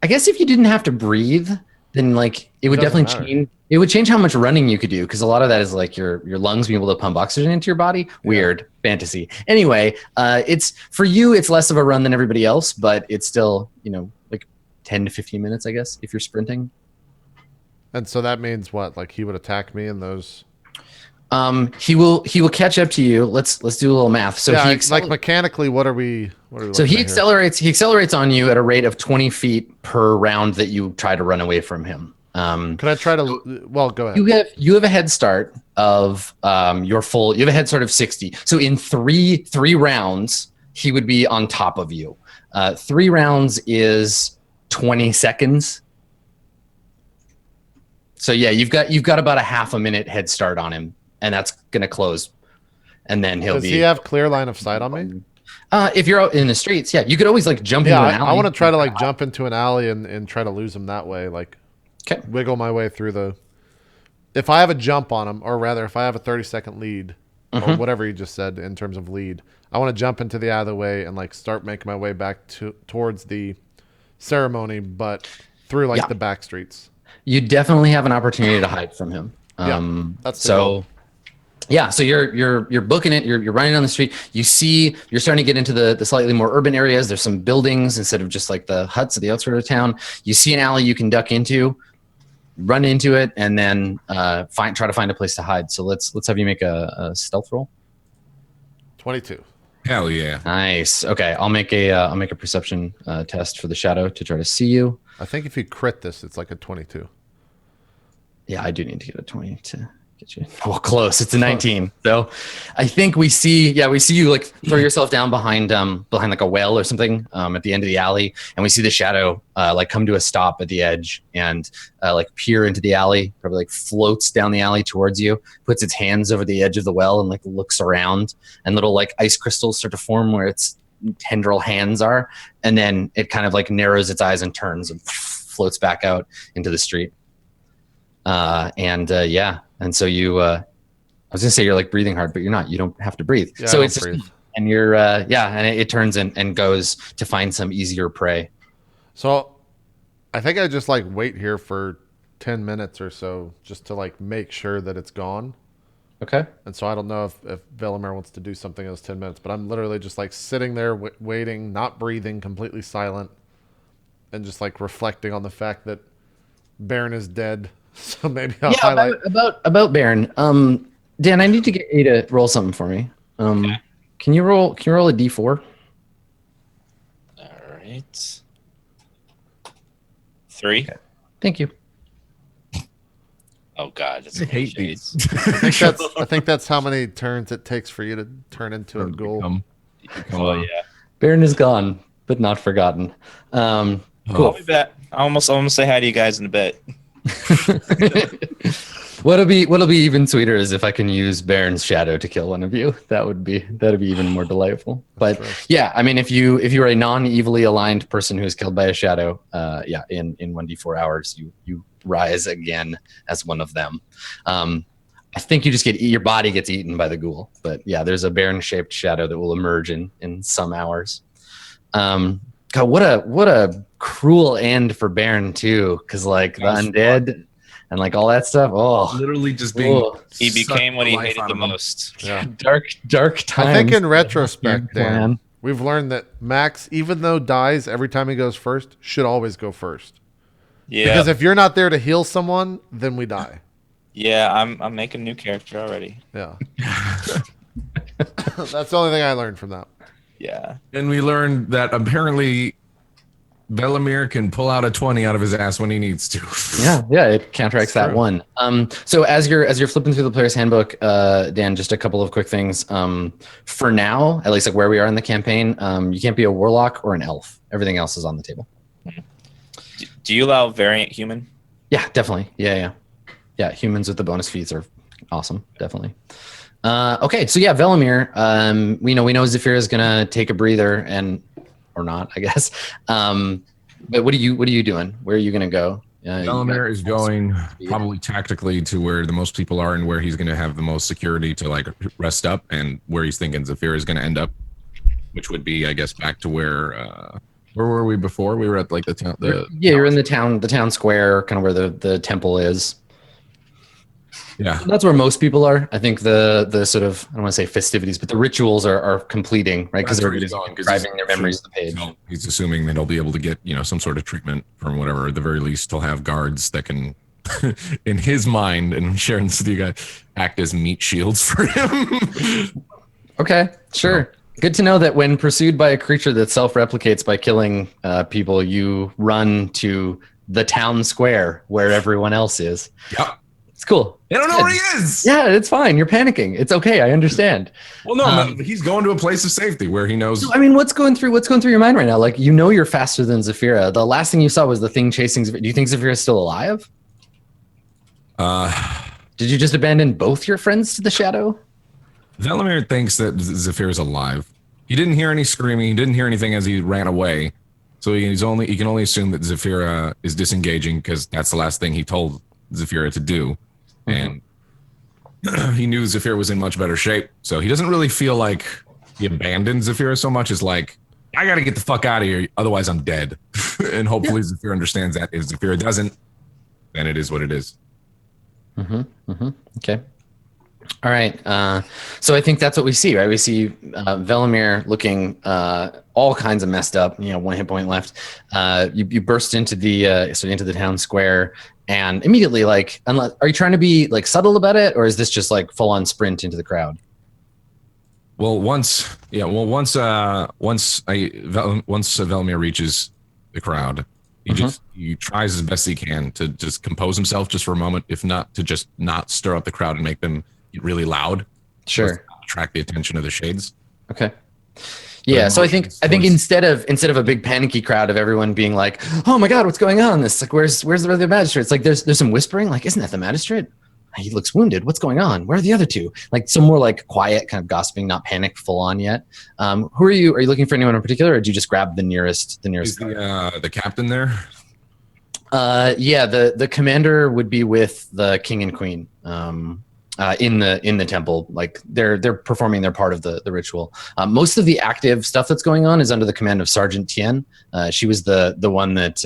I guess if you didn't have to breathe, then like it would definitely change. It would change how much running you could do, because a lot of that is like your lungs being able to pump oxygen into your body. Weird fantasy. Anyway, it's for you. It's less of a run than everybody else, but it's still like 10 to 15 minutes, I guess, if you're sprinting. And so that means what? Like he would attack me in those. He will catch up to you. Let's do a little math. So like mechanically, what are we? So he accelerates on you at a rate of 20 feet per round that you try to run away from him. Can I try to? Well, go ahead. You have a head start of You have a head start of 60. So in three rounds, he would be on top of you. 3 rounds is 20 seconds. So yeah, you've got about a half a minute head start on him, and that's gonna close, and then Does he have clear line of sight on me? If you're out in the streets, yeah, you could always like jump into an alley. I want to try to like jump into an alley and try to lose him that way, like wiggle my way through the. If I have a jump on him, or rather, if I have a 30-second lead, or whatever you just said in terms of lead, I want to jump into the other way and like start making my way back towards the ceremony, but through like the back streets. You definitely have an opportunity to hide from him. That's the goal. Yeah, so you're booking it. You're running on the street. You're starting to get into the slightly more urban areas. There's some buildings instead of just like the huts at the outskirts of town. You see an alley you can duck into, run into it, and then try to find a place to hide. So let's have you make a stealth roll. 22. Hell yeah! Nice. Okay, I'll make a perception test for the shadow to try to see you. I think if you crit this, it's like a 22. Yeah, I do need to get a 20 to Get you. Well, close. It's a 19. So I think we see you like throw yourself down behind like a well or something at the end of the alley, and we see the shadow like come to a stop at the edge and like peer into the alley, probably like floats down the alley towards you, puts its hands over the edge of the well and like looks around, and little like ice crystals start to form where its tendril hands are, and then it kind of like narrows its eyes and turns and floats back out into the street. And so you, I was gonna say you're like breathing hard, but you're not. You don't have to breathe. Yeah, So I it's don't breathe. and you're, and it turns and goes to find some easier prey. So I think I just like wait here for 10 minutes or so just to like make sure that it's gone. Okay. And so I don't know if Velimir wants to do something in those 10 minutes, but I'm literally just like sitting there waiting, not breathing, completely silent, and just like reflecting on the fact that Baron is dead. So maybe I'll highlight. About Baron. Dan, I need to get you to roll something for me. Okay. Can you roll a D4? All right. 3. Okay. Thank you. Oh God, it's I hate these. I think that's how many turns it takes for you to turn into a ghoul. Oh yeah. Baron is gone, but not forgotten. Cool. I'll be back. I almost say hi to you guys in a bit. What'll be even sweeter is if I can use Baron's shadow to kill one of you. That'd be even more delightful. But yeah, I mean, if you're a non-evilly aligned person who is killed by a shadow, in 1d4 hours, you rise again as one of them. I think you just your body gets eaten by the ghoul. But yeah, there's a Baron-shaped shadow that will emerge in some hours. God, what a cruel end for Baron too, because like the undead and like all that stuff. Oh, Literally just being. He became what he life hated out the of him. most. Yeah. dark times. I think in retrospect, Dan, plan. we've learned that Max, even though dies every time he goes first, should always go first. Yeah. Because if you're not there to heal someone, then we die. Yeah, I'm making a new character already. Yeah. That's the only thing I learned from that. Yeah. And we learned that apparently Velimir can pull out a 20 out of his ass when he needs to. Yeah, it counteracts that true. one. So as you're flipping through the player's handbook, Dan, just a couple of quick things. For now, at least like where we are in the campaign, you can't be a warlock or an elf. Everything else is on the table. Do you allow variant human? Yeah, definitely. Yeah. Humans with the bonus feats are awesome. Definitely. Okay, so yeah, Velimir. We know Zafira is gonna take a breather or not, I guess. But what are you doing? Where are you gonna go? Velimir is going probably tactically to where the most people are and where he's going to have the most security to like rest up, and where he's thinking Zafira is going to end up, which would be, I guess, back to where were we before? We were at like the town. You're in the town square, kind of where the temple is. Yeah, That's where most people are. I think the sort of, I don't want to say festivities, but the rituals are completing, right? Because everybody's driving their memories to the page. So he's assuming that he'll be able to get, some sort of treatment from whatever. At the very least, he'll have guards that can, in his mind, and sharing this with you guys, act as meat shields for him. Okay, sure. Good to know that when pursued by a creature that self-replicates by killing people, you run to the town square where everyone else is. Yep. It's cool. I don't know where he is. Yeah, it's fine. You're panicking. It's okay. I understand. Well, no, he's going to a place of safety where he knows. So, I mean, what's going through your mind right now? Like, you're faster than Zafira. The last thing you saw was the thing chasing Zafira. Do you think Zafira's still alive? Did you just abandon both your friends to the shadow? Velimir thinks that Zafira's alive. He didn't hear any screaming. He didn't hear anything as he ran away. So he can only assume that Zafira is disengaging because that's the last thing he told Zafira to do. And he knew Zafira was in much better shape. So he doesn't really feel like he abandoned Zafira so much as like, I got to get the fuck out of here. Otherwise, I'm dead. And hopefully Zafira understands that. If Zafira doesn't, then it is what it is. Okay. All right. So I think that's what we see, right? We see Velimir looking all kinds of messed up. 1 hit point left. You burst into the town square, and immediately, like, are you trying to be like subtle about it, or is this just like full on sprint into the crowd? Well, once Velimir reaches the crowd, He tries as best he can to just compose himself just for a moment, if not to just not stir up the crowd and make them get really loud. Sure. To attract the attention of the shades. Okay. Yeah, so I think instead of a big panicky crowd of everyone being like, "Oh my God, what's going on?" This like, where's the magistrate? It's like there's some whispering, like, "Isn't that the magistrate? He looks wounded. What's going on? Where are the other two?" Like some more like quiet, kind of gossiping, not panic full on yet. Who are you? Are you looking for anyone in particular, or did you just grab the nearest? Is the captain there? Yeah, the commander would be with the king and queen. In the temple, like they're performing their part of the ritual. Most of the active stuff that's going on is under the command of Sergeant Tien. She was the one that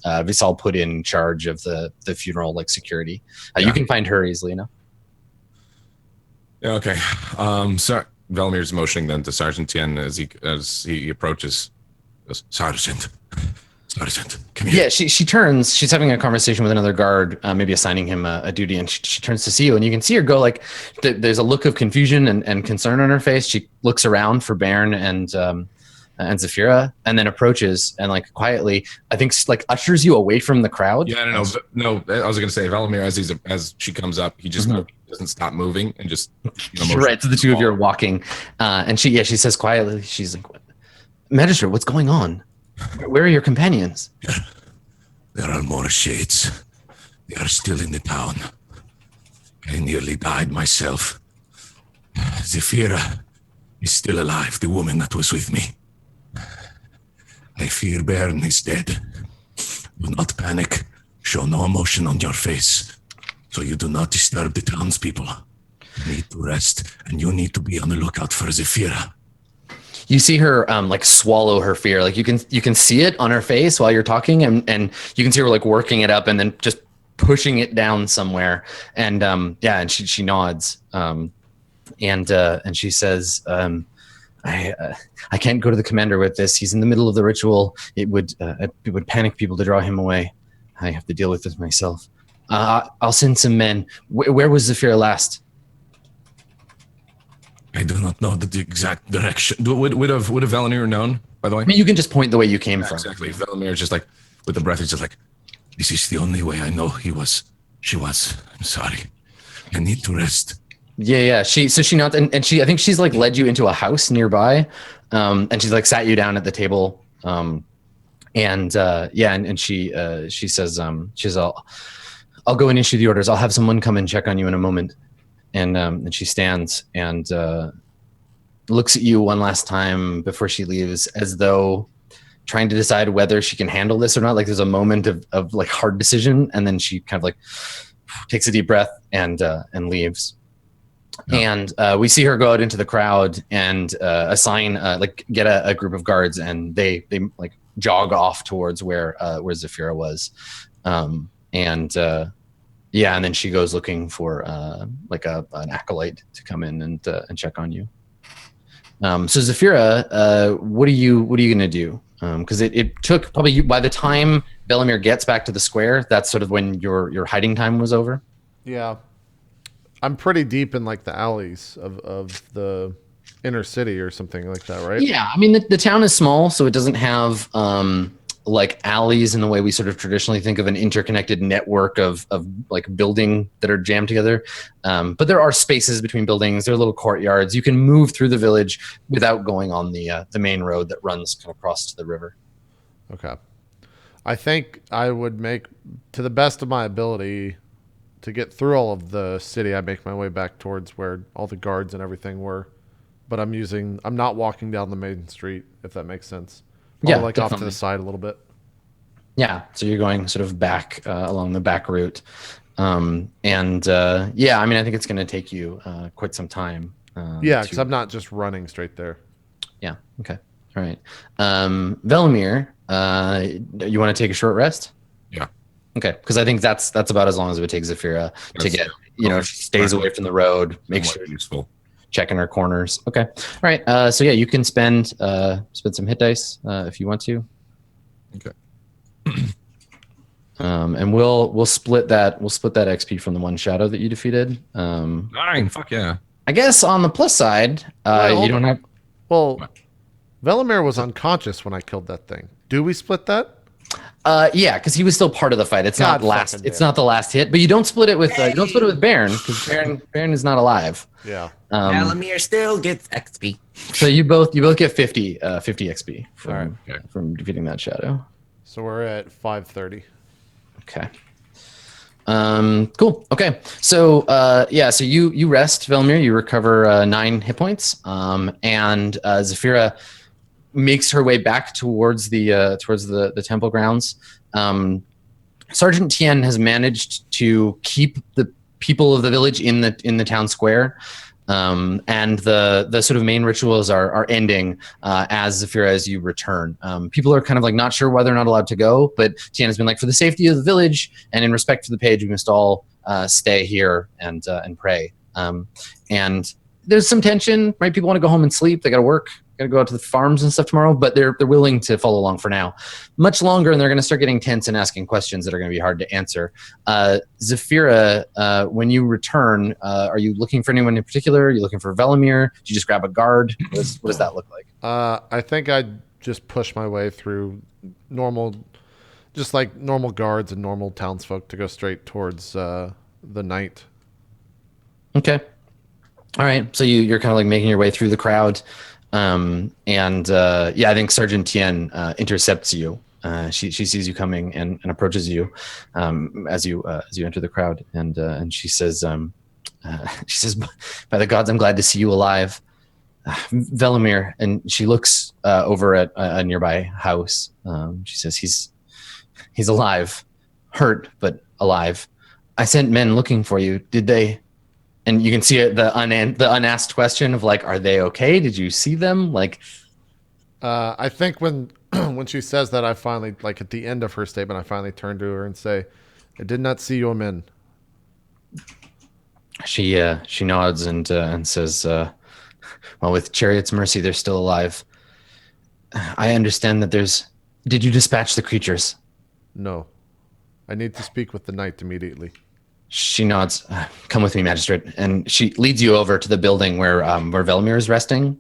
Visal put in charge of the funeral, like security. You can find her easily enough. Yeah, okay. So Velmir's motioning then to Sergeant Tien as he approaches. He goes, Sergeant, come here. Yeah, she turns. She's having a conversation with another guard, maybe assigning him a duty, and she turns to see you, and you can see her go like, there's a look of confusion and concern on her face. She looks around for Bairn and Zafira, and then approaches and like quietly, I think like ushers you away from the crowd. Yeah, no. I was gonna say Velimir as she comes up, he just doesn't stop moving and just right. So the two of you are walking, and she says quietly, she's like, Magistrate, what's going on? Where are your companions? There are more shades. They are still in the town. I nearly died myself. Zafira is still alive, the woman that was with me. I fear Bairn is dead. Do not panic. Show no emotion on your face, so you do not disturb the townspeople. You need to rest, and you need to be on the lookout for Zafira. You see her like swallow her fear. Like you can see it on her face while you're talking, and you can see her like working it up and then just pushing it down somewhere. And and she nods. And she says, I can't go to the commander with this. He's in the middle of the ritual. It would panic people to draw him away. I have to deal with this myself. I'll send some men. Where was Zafira last? I do not know the exact direction. Would have Velimir known, by the way? I mean, you can just point the way you came from. Exactly. Velimir just like, with the breath, he's just like, this is the only way I know she was. I'm sorry. I need to rest. Yeah. She nods, and I think she's like led you into a house nearby, and she's like sat you down at the table, and she says, I'll go and issue the orders. I'll have someone come and check on you in a moment. And she stands and looks at you one last time before she leaves, as though trying to decide whether she can handle this or not. Like there's a moment of like hard decision, and then she kind of like takes a deep breath and leaves. Yeah. And we see her go out into the crowd and assign like get a group of guards, and they like jog off towards where Zafira was, yeah, and then she goes looking for like an acolyte to come in and check on you. So Zafira, what are you gonna do? Because it took probably by the time Velimir gets back to the square, that's sort of when your hiding time was over. Yeah, I'm pretty deep in like the alleys of the inner city or something like that, right? Yeah, I mean the town is small, so it doesn't have like alleys in the way we sort of traditionally think of an interconnected network of like building that are jammed together. But there are spaces between buildings. There are little courtyards. You can move through the village without going on the main road that runs kind of across to the river. Okay. I think I would make, to the best of my ability, to get through all of the city, I make my way back towards where all the guards and everything were. But I'm not walking down the main street, if that makes sense. Yeah, like definitely. Off to the side a little bit. Yeah, so you're going sort of back along the back route, yeah. I mean, I think it's going to take you quite some time. Yeah, because I'm not just running straight there. Yeah. Okay. All right. Velimir, you want to take a short rest? Yeah. Okay, because I think that's about as long as it would take Zafira to get. She stays away from the road. Make sure useful. Checking her corners. Okay. All right. So yeah, you can spend some hit dice if you want to. Okay. And we'll split that XP from the one shadow that you defeated. 9. Fuck yeah. I guess on the plus side, you don't have. Well, Velimir was unconscious when I killed that thing. Do we split that? Yeah, because he was still part of the fight. It's God not last. fucking It's damn. not the last hit. But you don't split it with Baron because Baron is not alive. Yeah. Valamir still gets XP. So you both get 50 XP from All right. from defeating that shadow. So we're at 530. Okay. Cool. Okay. So so you rest, Velmir. You recover 9 hit points. And Zafira makes her way back towards the temple grounds. Sergeant Tien has managed to keep the people of the village in the town square. And the sort of main rituals are ending as Zafira, as you return. People are kind of like not sure whether or not allowed to go, but Tien has been like, for the safety of the village and in respect for the page, we must all stay here and pray. And there's some tension, right? People want to go home and sleep. They got to work, got to go out to the farms and stuff tomorrow, but they're willing to follow along for now. Much longer, and they're going to start getting tense and asking questions that are going to be hard to answer. Zafira, when you return, are you looking for anyone in particular? Are you looking for Velimir? Did you just grab a guard? What does that look like? I think I'd just push my way through normal guards and normal townsfolk to go straight towards the knight. Okay. All right. So you're kind of like making your way through the crowd. I think Sergeant Tien intercepts you. She sees you coming and approaches you as you enter the crowd, and she says, "By the gods, I'm glad to see you alive, Velimir." And she looks over at a nearby house. She says, "He's alive, hurt but alive. I sent men looking for you. Did they?" And you can see the unasked question of like, "Are they okay? Did you see them?" Like, I think when she says that, I finally, like at the end of her statement, I finally turn to her and say, "I did not see your men." She nods and says, "Well, with Chariot's mercy, they're still alive. I understand that there's. Did you dispatch the creatures?" No, I need to speak with the knight immediately. She nods. "Come with me, magistrate," and she leads you over to the building where Velimir is resting.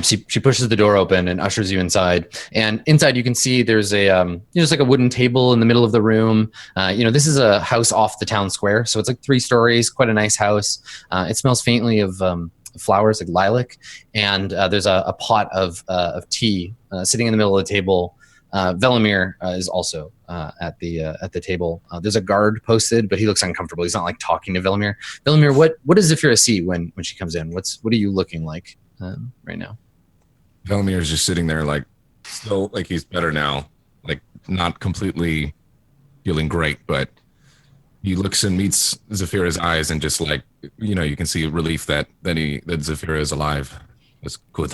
She pushes the door open and ushers you inside. And inside, you can see there's just like a wooden table in the middle of the room. This is a house off the town square, so it's like 3 stories, quite a nice house. It smells faintly of flowers, like lilac, and there's a pot of tea sitting in the middle of the table. Velimir is also at the table. There's a guard posted, but he looks uncomfortable. He's not like talking to Velimir. Velimir, what does Zafira see when she comes in? What are you looking like right now? Velimir is just sitting there, like still like he's better now, like not completely feeling great, but he looks and meets Zafira's eyes and just like you can see relief that Zafira is alive. That's good.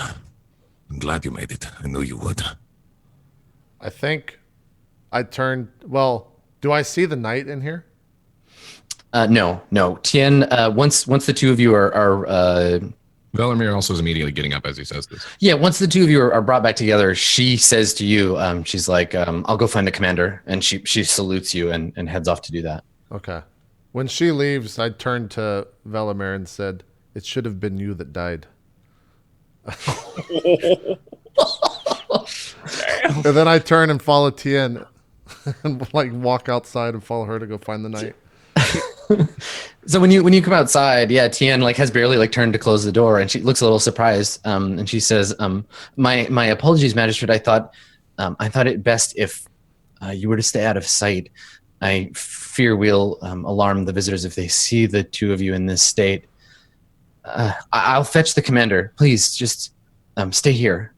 I'm glad you made it. I knew you would. I think I turned. Well, do I see the knight in here? No. Tien. Once the two of you are Velimir also is immediately getting up as he says this. Yeah, once the two of you are brought back together, she says to you, she's like, "I'll go find the commander," and she salutes you and heads off to do that. Okay. When she leaves, I turned to Velimir and said, "It should have been you that died." And then I turn and follow Tien and like walk outside and follow her to go find the knight. So when you come outside, yeah, Tien like has barely like turned to close the door, and she looks a little surprised. And she says, "My apologies, magistrate. I thought it best if you were to stay out of sight. I fear we'll alarm the visitors if they see the two of you in this state. I'll fetch the commander. Please, just stay here."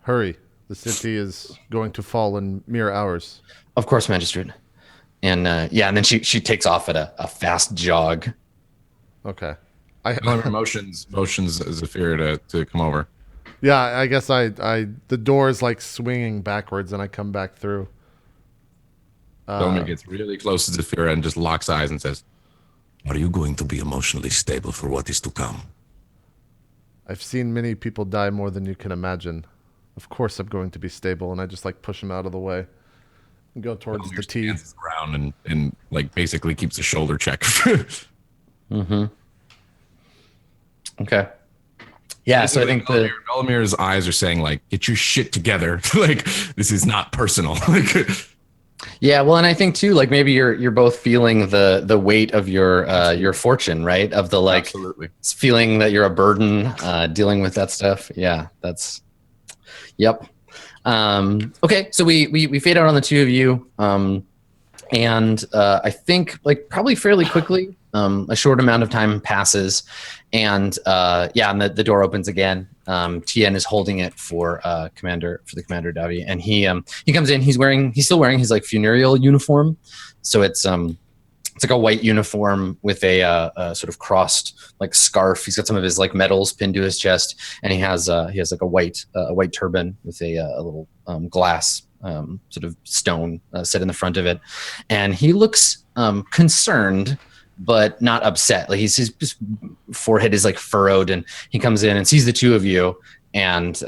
Hurry. The city is going to fall in mere hours. "Of course, magistrate." And and then she takes off at a fast jog. Okay. Velimir motions Zafira to come over. Yeah, I guess the door is like swinging backwards and I come back through. Velimir gets really close to Zafira and just locks eyes and says, "Are you going to be emotionally stable for what is to come?" "I've seen many people die more than you can imagine. Of course I'm going to be stable." And I just like push him out of the way and go towards Velimir the tea. stands his ground and like basically keeps a shoulder check. Mm-hmm. Okay. Yeah, so I think Velimir's eyes are saying like, "Get your shit together." Like, this is not personal. Like, Yeah, well, and I think too, like maybe you're both feeling the weight of your fortune, right? Of the like Absolutely. feeling that you're a burden, dealing with that stuff. Yeah, that's yep. Okay, so we fade out on the two of you, and I think like probably fairly quickly, a short amount of time passes, and and the door opens again. Tien is holding it for the commander Davi, and he comes in. He's still wearing his like funereal uniform, so it's like a white uniform with a sort of crossed like scarf. He's got some of his like medals pinned to his chest, and he has like a white turban with a little glass sort of stone set in the front of it, and he looks concerned but not upset. Like his forehead is like furrowed, and he comes in and sees the two of you, and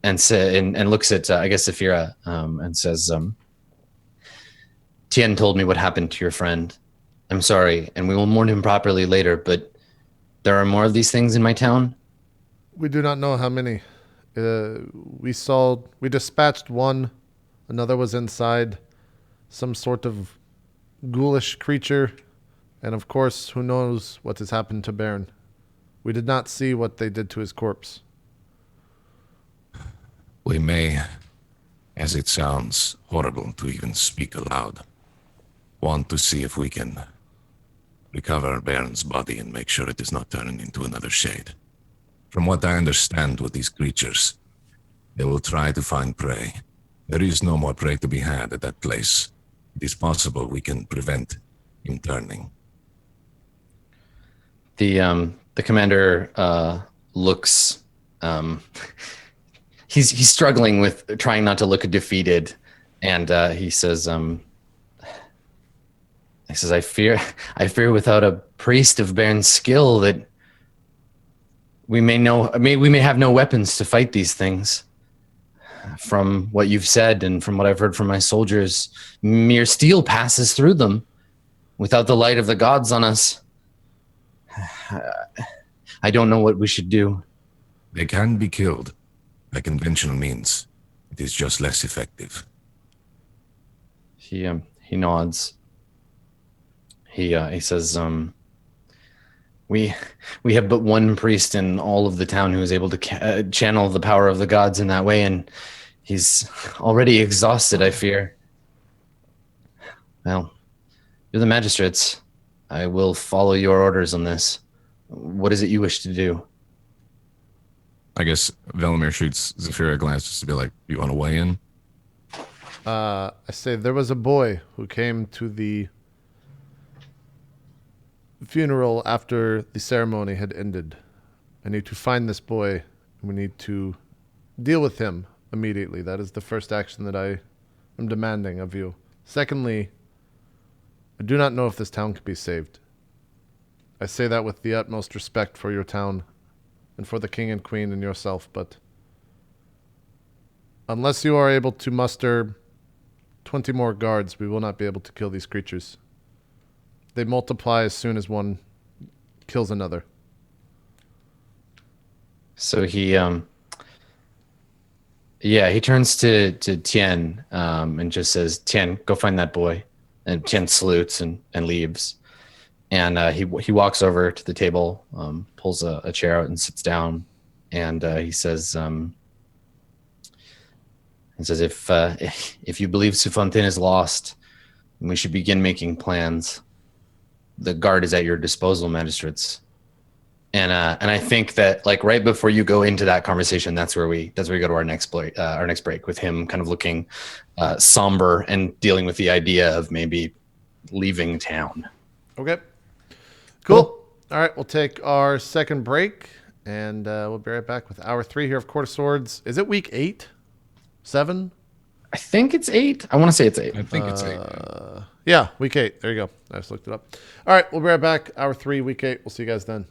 looks at I guess Zafira and says, Tien told me what happened to your friend. I'm sorry, and we will mourn him properly later, but there are more of these things in my town? We do not know how many. We dispatched one. Another was inside. Some sort of ghoulish creature. And of course, who knows what has happened to Baron. We did not see what they did to his corpse. We may, as it sounds horrible to even speak aloud, want to see if we can recover Baron's body and make sure it is not turning into another shade. From what I understand with these creatures, they will try to find prey. There is no more prey to be had at that place. It is possible we can prevent him turning. The commander looks he's struggling with trying not to look defeated, and he says I fear without a priest of Baron's skill that we may have no weapons to fight these things. From what you've said and from what I've heard from my soldiers, mere steel passes through them. Without the light of the gods on us, I don't know what we should do. They can be killed by conventional means. It is just less effective. He nods. He says, we have but one priest in all of the town who is able to channel the power of the gods in that way, and he's already exhausted, I fear. Well, you're the magistrates. I will follow your orders on this. What is it you wish to do? I guess Velimir shoots Zafira a glance just to be like, you want to weigh in? I say there was a boy who came to the funeral after the ceremony had ended. I need to find this boy. We need to deal with him immediately. That is the first action that I am demanding of you. Secondly, I do not know if this town can be saved. I say that with the utmost respect for your town and for the king and queen and yourself, but unless you are able to muster 20 more guards, we will not be able to kill these creatures. They multiply as soon as one kills another. So he turns to Tien and just says, Tien, go find that boy. And Tien salutes and leaves. And he walks over to the table, pulls a chair out and sits down. And he says, if you believe Sufontaine is lost, we should begin making plans. The guard is at your disposal, magistrates. And I think that like right before you go into that conversation, that's where we go to our next break with him kind of looking somber and dealing with the idea of maybe leaving town. Okay. Cool. All right, we'll take our second break, and we'll be right back with hour 3 here of Court of Swords. Is it week 8? 7? I think it's 8. I want to say it's 8. I think it's 8. Yeah, week 8. There you go. I just looked it up. All right, we'll be right back. Hour 3, week 8. We'll see you guys then.